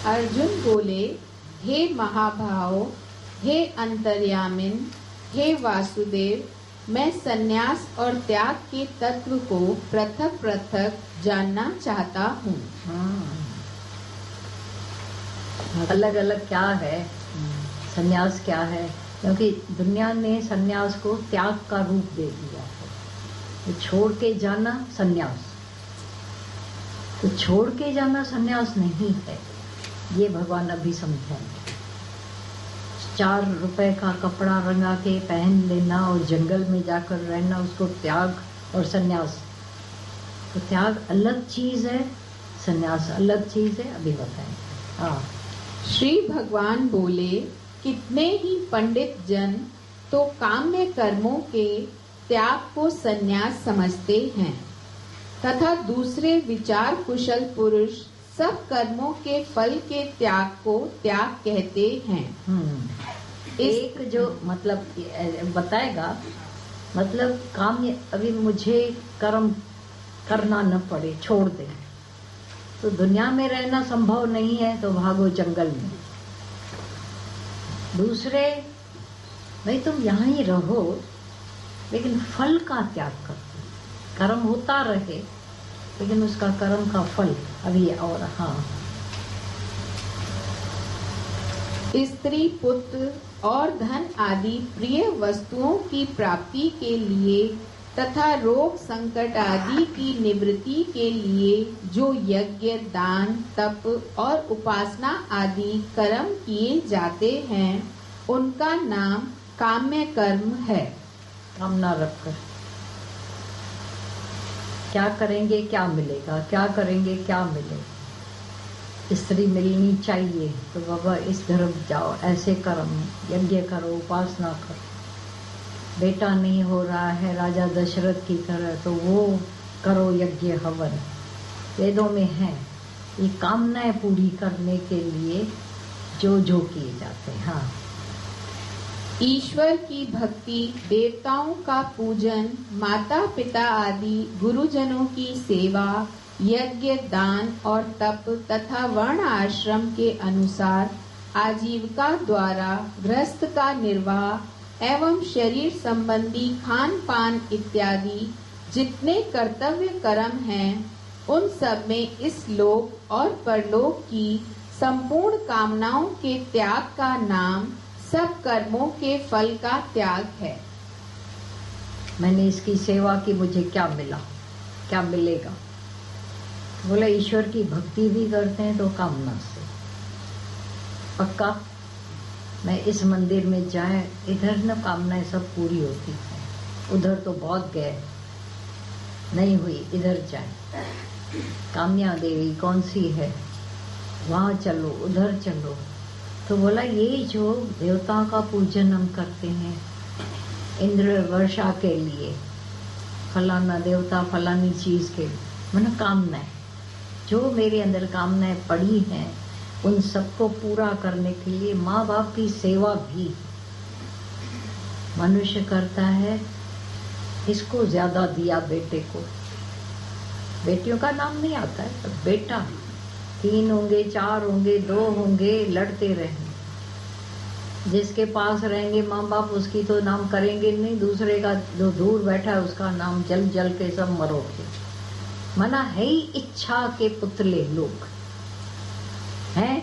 अर्जुन बोले, हे महाभाव, हे अंतर्यामिन, हे वासुदेव, मैं संन्यास और त्याग के तत्व को पृथक पृथक जानना चाहता हूँ। अलग अलग क्या है, संन्यास क्या है, क्योंकि दुनिया ने संन्यास को त्याग का रूप दे दिया है। तो छोड़ के जाना संन्यास, तो छोड़ के जाना संन्यास नहीं है, ये भगवान अभी समझाएंगे। 4 रुपए का कपड़ा रंगा के पहन लेना और जंगल में जाकर रहना, उसको त्याग और संन्यास। तो त्याग अलग चीज है, संन्यास अलग चीज है, अभी बताएंगे। हाँ, श्री भगवान बोले, कितने ही पंडित जन तो काम्य कर्मों के त्याग को संन्यास समझते हैं तथा दूसरे विचार कुशल पुरुष सब कर्मों के फल के त्याग को त्याग कहते हैं। एक जो मतलब बताएगा, मतलब काम अभी मुझे कर्म करना न पड़े, छोड़ दे, तो दुनिया में रहना संभव नहीं है, तो भागो जंगल में। दूसरे, भाई तुम यहाँ ही रहो लेकिन फल का त्याग करो, कर्म होता रहे लेकिन उसका कर्म का फल अभी। और हाँ, स्त्री पुत्र और धन आदि प्रिय वस्तुओं की प्राप्ति के लिए तथा रोग संकट आदि की निवृत्ति के लिए जो यज्ञ, दान, तप और उपासना आदि कर्म किए जाते हैं, उनका नाम काम्य कर्म है। कामना रखकर क्या करेंगे क्या मिलेगा, क्या करेंगे क्या मिलेगा। स्त्री मिलनी चाहिए तो बाबा इस तरफ जाओ, ऐसे कर्म, यज्ञ करो, उपासना करो। बेटा नहीं हो रहा है राजा दशरथ की तरह, तो वो करो यज्ञ हवन, वेदों में है। ये कामनाएं पूरी करने के लिए जो किए जाते हैं। हाँ, ईश्वर की भक्ति, देवताओं का पूजन, माता पिता आदि गुरुजनों की सेवा, यज्ञ, दान और तप तथा वर्ण आश्रम के अनुसार आजीविका द्वारा गृहस्थ का निर्वाह एवं शरीर संबंधी खान पान इत्यादि जितने कर्तव्य कर्म हैं, उन सब में इस लोक और परलोक की संपूर्ण कामनाओं के त्याग का नाम सब कर्मों के फल का त्याग है। मैंने इसकी सेवा की, मुझे क्या मिला, क्या मिलेगा? बोला ईश्वर की भक्ति भी करते हैं तो कामना से पक्का मैं इस मंदिर में जाए, इधर न कामनाएं सब पूरी होती है, उधर तो बहुत गए नहीं हुई, इधर जाए। काम्या देवी कौन सी है, वहाँ चलो, उधर चलो। तो बोला ये जो देवताओं का पूजन हम करते हैं इंद्र वर्षा के लिए, फलाना देवता फलानी चीज के, मन कामनाएं, जो मेरे अंदर कामनाएं पड़ी हैं उन सबको पूरा करने के लिए माँ बाप की सेवा भी मनुष्य करता है। इसको ज्यादा दिया बेटे को, बेटियों का नाम नहीं आता है, तो बेटा 3 होंगे 4 होंगे 2 होंगे, लड़ते रहेंगे। जिसके पास रहेंगे माँ बाप उसकी तो नाम करेंगे नहीं, दूसरे का जो दूर बैठा है उसका नाम जल जल के सब मरोगे। मना है ही इच्छा के पुतले लोग हैं।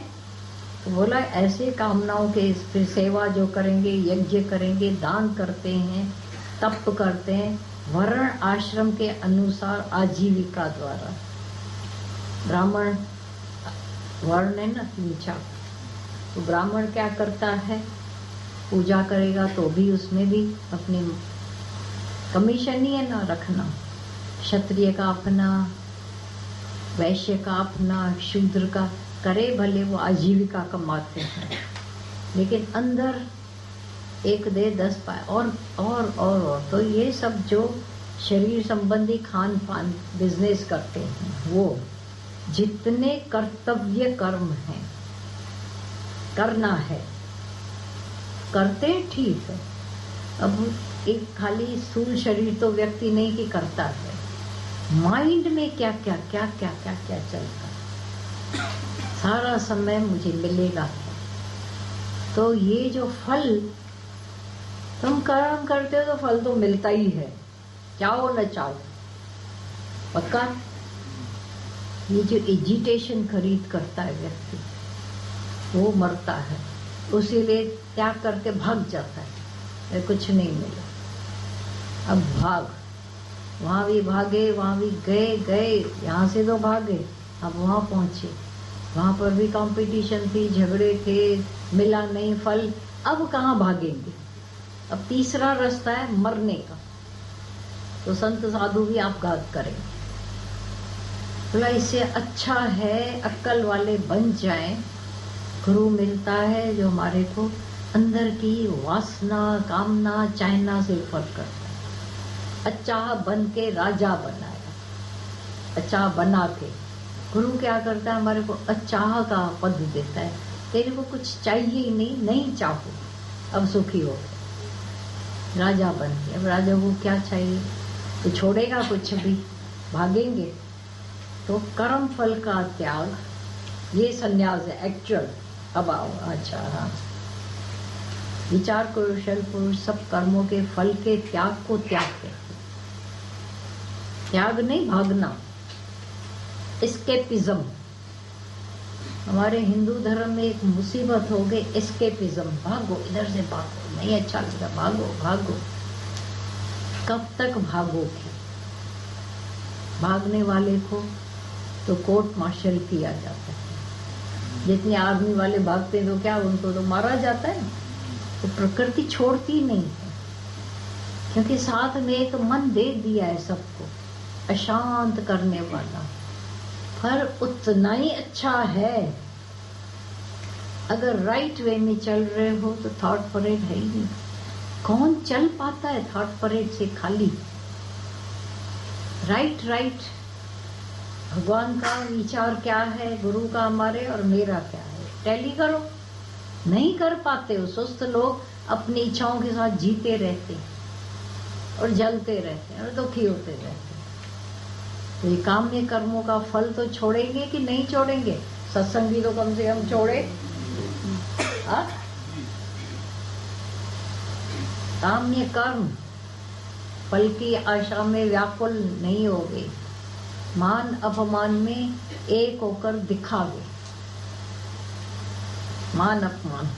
तो बोला ऐसे कामनाओं के फिर सेवा जो करेंगे, यज्ञ करेंगे, दान करते हैं, तप करते हैं, वर्ण आश्रम के अनुसार आजीविका द्वारा। ब्राह्मण वर्ण है ना नीचा, तो ब्राह्मण क्या करता है, पूजा करेगा तो भी उसमें भी अपनी कमीशन ही है ना रखना। क्षत्रिय का अपना, वैश्य का अपना, शूद्र का, करे भले वो आजीविका कमाते हैं, लेकिन अंदर 1 दे 10 पाए और। तो ये सब जो शरीर संबंधी खान पान बिजनेस करते हैं, वो जितने कर्तव्य कर्म हैं करना है, करते हैं ठीक है। अब एक खाली स्थूल शरीर तो व्यक्ति नहीं कि करता है, माइंड में क्या क्या चलता है सारा समय मुझे मिलेगा। तो ये जो फल तुम कर्म करते हो तो फल तो मिलता ही है, चाहो न चाहो, पक्का। ये जो एजिटेशन खरीद करता है व्यक्ति, वो मरता है, उसीलिए त्याग करके भाग जाता है, कुछ नहीं मिला। अब भाग, वहां भी भागे, वहां भी गए, यहाँ से तो भागे, अब वहां पहुंचे, वहां पर भी कंपटीशन थी, झगड़े थे, मिला नहीं फल, अब कहाँ भागेंगे। अब तीसरा रास्ता है मरने का, तो संत साधु भी आपघात करेंगे। बोला इससे अच्छा है अक्ल वाले बन जाएं, गुरु मिलता है जो हमारे को अंदर की वासना, कामना, चाहना से ऊपर करता है। अचाह बन के राजा बनाया, अचाह बना के गुरु क्या करता है, हमारे को अचाह का पद देता है। तेरे को कुछ चाहिए ही नहीं चाहो, अब सुखी हो गए, राजा बन गए। अब राजा को क्या चाहिए, तो छोड़ेगा कुछ भी, भागेंगे। तो कर्म फल का त्याग, ये संन्यास है एक्चुअल। अब आओ, अच्छा हाँ, विचार कौशल पुरुष सब कर्मों के फल के त्याग को त्याग करते। त्याग नहीं, भागना, एस्केपिज्म। हमारे हिंदू धर्म में एक मुसीबत हो गई, एस्केपिज्म, भागो, इधर से भागो, नहीं अच्छा लगता, भागो भागो। कब तक भागोगे? भागने वाले को तो कोर्ट मार्शल किया जाता है। जितने आर्मी वाले भागते हैं तो क्या, उनको तो मारा जाता है। तो प्रकृति छोड़ती नहीं है, क्योंकि साथ में एक मन दे दिया है सबको, अशांत करने वाला, पर उतना ही अच्छा है। अगर राइट वे में चल रहे हो तो थॉट परेड है ही नहीं। कौन चल पाता है थॉट परेड से खाली? राइट, भगवान का विचार क्या है, गुरु का हमारे और मेरा क्या है, टैली करो। नहीं कर पाते हो। सुस्त लोग अपनी इच्छाओं के साथ जीते रहते और जलते रहते और दुखी होते रहते। तो ये काम्य कर्मों का फल तो छोड़ेंगे कि नहीं छोड़ेंगे? सत्संग भी तो कम से कम छोड़े। काम्य कर्म फल की आशा में व्याकुल नहीं हो गए, मान अपमान में एक होकर दिखावे। मान अपमान,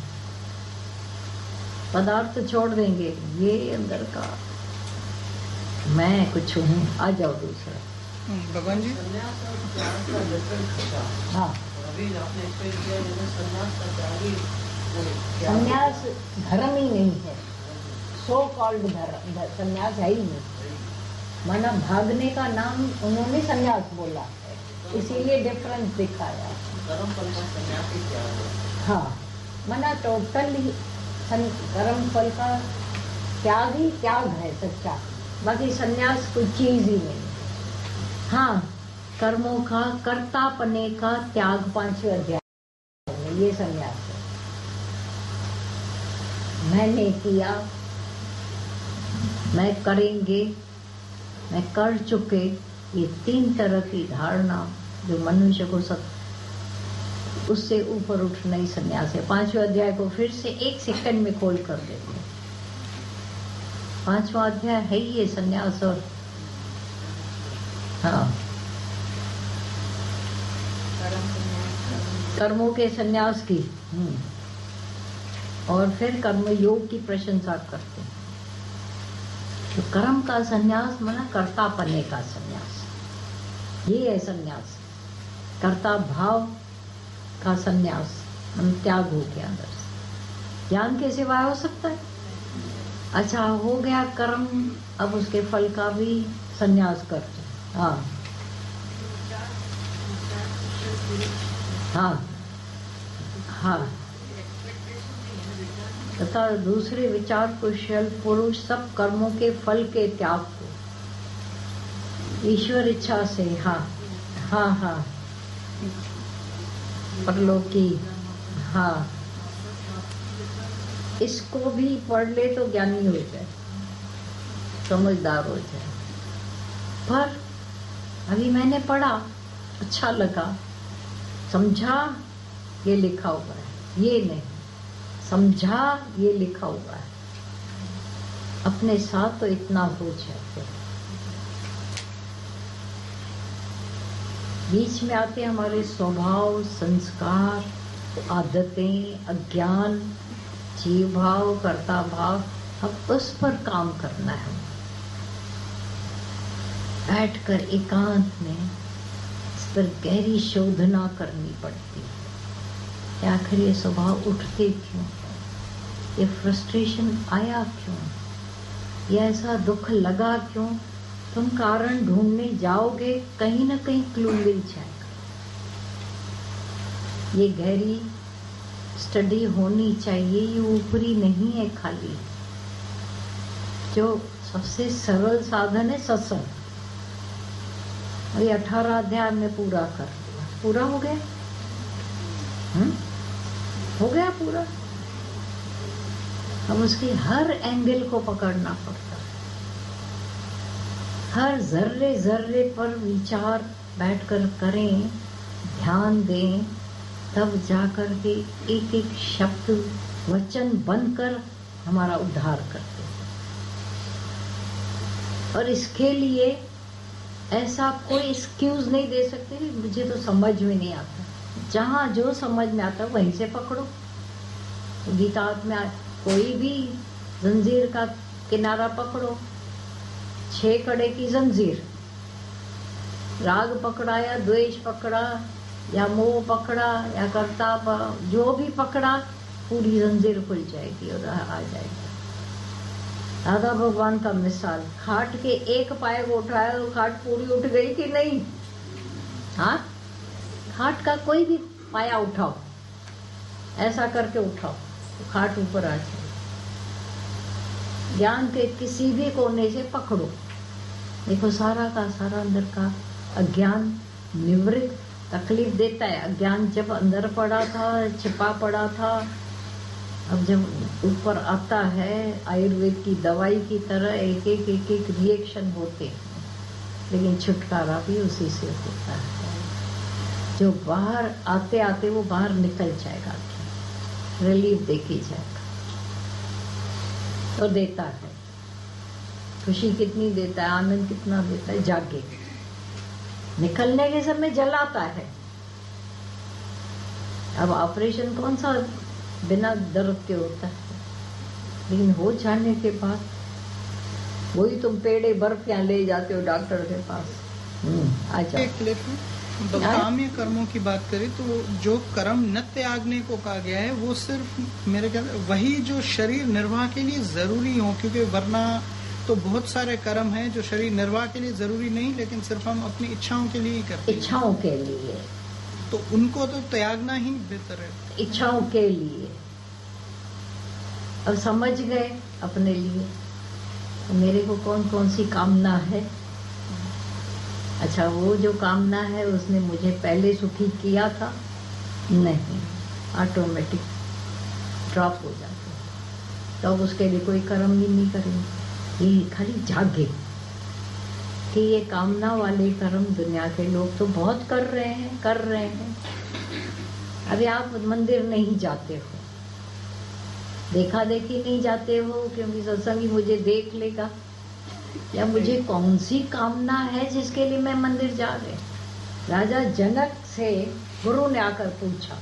पदार्थ छोड़ देंगे, ये अंदर का मैं कुछ हूँ, आ जाओ दूसरा। भगवान जी, हाँ, संन्यास धर्म ही नहीं है, सो कॉल्ड धर्म, संन्यास है ही नहीं। माना भागने का नाम उन्होंने संन्यास बोला है, इसीलिए डिफरेंस दिखाया। हाँ, माना टोटल ही कर्म फल का त्याग ही त्याग है सच्चा, बाकी संन्यास कोई चीज ही नहीं। हाँ, कर्मों का कर्तापने का त्याग 5वें अध्याय में, ये संन्यास है। मैंने किया, मैं करेंगे, मैं कर चुके, ये 3 तरह की धारणा जो मनुष्य को उससे ऊपर उठना ही संन्यास है। 5वें अध्याय को फिर से 1 सेकंड में खोल कर देते हैं। 5वां अध्याय है ये संन्यास। और हाँ, कर्मों के संन्यास की और फिर कर्म योग की प्रशंसा करते हैं। तो कर्म का संन्यास माना कर्तापने का संन्यास, ये है संन्यास। कर्ता भाव का संन्यास, त्याग हो गया अंदर से। ज्ञान के सिवाय हो सकता है? अच्छा, हो गया कर्म, अब उसके फल का भी संन्यास करते। हाँ हाँ हाँ, तथा दूसरे विचार कुशल पुरुष सब कर्मों के फल के त्याग को ईश्वर इच्छा से, हाँ हाँ हाँ, परलोकी, हाँ, इसको भी पढ़ ले तो ज्ञानी हो जाए, समझदार हो जाए। पर अभी मैंने पढ़ा, अच्छा लगा, समझा, ये लिखा हुआ है, ये नहीं समझा, ये लिखा हुआ है। अपने साथ तो इतना हो जाते, बीच में आते हमारे स्वभाव, संस्कार, आदतें, अज्ञान, जीव भाव, कर्ता भाव। अब उस पर काम करना है, बैठकर एकांत में इस पर गहरी शोधना करनी पड़ती है कि आखिर ये स्वभाव उठते क्यों, ये फ्रस्ट्रेशन आया क्यों, ये ऐसा दुख लगा क्यों। तुम कारण ढूंढने जाओगे, कहीं ना कहीं क्लू मिल जाएगा। ये गहरी स्टडी होनी चाहिए, ये ऊपरी नहीं है खाली। जो सबसे सरल साधन है सत्संग, अभी 18 अध्याय में पूरा कर दिया, पूरा हो गया, हो गया पूरा। अब उसकी हर एंगल को पकड़ना पड़ता है, हर जर्रे जर्रे पर विचार बैठकर करें, ध्यान दें, तब जाकर के एक एक शब्द वचन बनकर हमारा उद्धार करते हैं। और इसके लिए ऐसा कोई एक्सक्यूज नहीं दे सकते कि मुझे तो समझ में नहीं आता। जहां जो समझ में आता वहीं से पकड़ो। गीता में कोई भी जंजीर का किनारा पकड़ो, 6 कड़े की जंजीर, राग पकड़ा या द्वेष पकड़ा या मोह पकड़ा या कर्ता, जो भी पकड़ा, पूरी जंजीर खुल जाएगी और आ जाएगी। दादा भगवान का मिसाल, खाट के एक पाए को उठाया तो खाट पूरी उठ गई कि नहीं? हाँ, खाट का कोई भी पाया उठाओ, ऐसा करके उठाओ तो खाट ऊपर आ जाए। ज्ञान के किसी भी कोने से पकड़ो, देखो सारा का सारा अंदर का अज्ञान निवृत्त। तकलीफ देता है अज्ञान, जब अंदर पड़ा था, छिपा पड़ा था, अब जब ऊपर आता है आयुर्वेद की दवाई की तरह एक एक रिएक्शन होते हैं, लेकिन छुटकारा भी उसी से होता है। जो बाहर आते आते वो बाहर निकल जाएगा, रिलीफ देखी जाएगा। तो देता है, खुशी कितनी देता है, आनंद कितना देता है, जागे। निकलने के समय जलाता है। अब ऑपरेशन कौन सा बिना दर्द के होता है, लेकिन हो जाने के बाद वही तुम पेड़े बर्फ यहाँ ले जाते हो डॉक्टर के पास। आ जाओ। काम्य कर्मों की बात करें तो जो कर्म न त्यागने को कहा गया है वो सिर्फ मेरे ख्याल वही जो शरीर निर्वाह के लिए जरूरी हो, क्योंकि वरना तो बहुत सारे कर्म हैं जो शरीर निर्वाह के लिए जरूरी नहीं, लेकिन सिर्फ हम अपनी इच्छाओं के लिए ही करते हैं। इच्छाओं के लिए तो उनको तो त्यागना ही बेहतर है। इच्छाओं के लिए अब समझ गए अपने लिए तो मेरे को कौन कौन सी कामना है। अच्छा, वो जो कामना है उसने मुझे पहले सुखी किया था? नहीं, ऑटोमेटिक ड्रॉप हो जाते हैं। तो अब उसके लिए कोई कर्म भी नहीं करेंगे, ये खाली जागे कि ये कामना वाले कर्म दुनिया के लोग तो बहुत कर रहे हैं। अभी आप मंदिर नहीं जाते हो, देखा देखी नहीं जाते हो क्योंकि सत्संगी मुझे देख लेगा, या मुझे कौन सी कामना है जिसके लिए मैं मंदिर जा रहे। राजा जनक से गुरु ने आकर पूछा,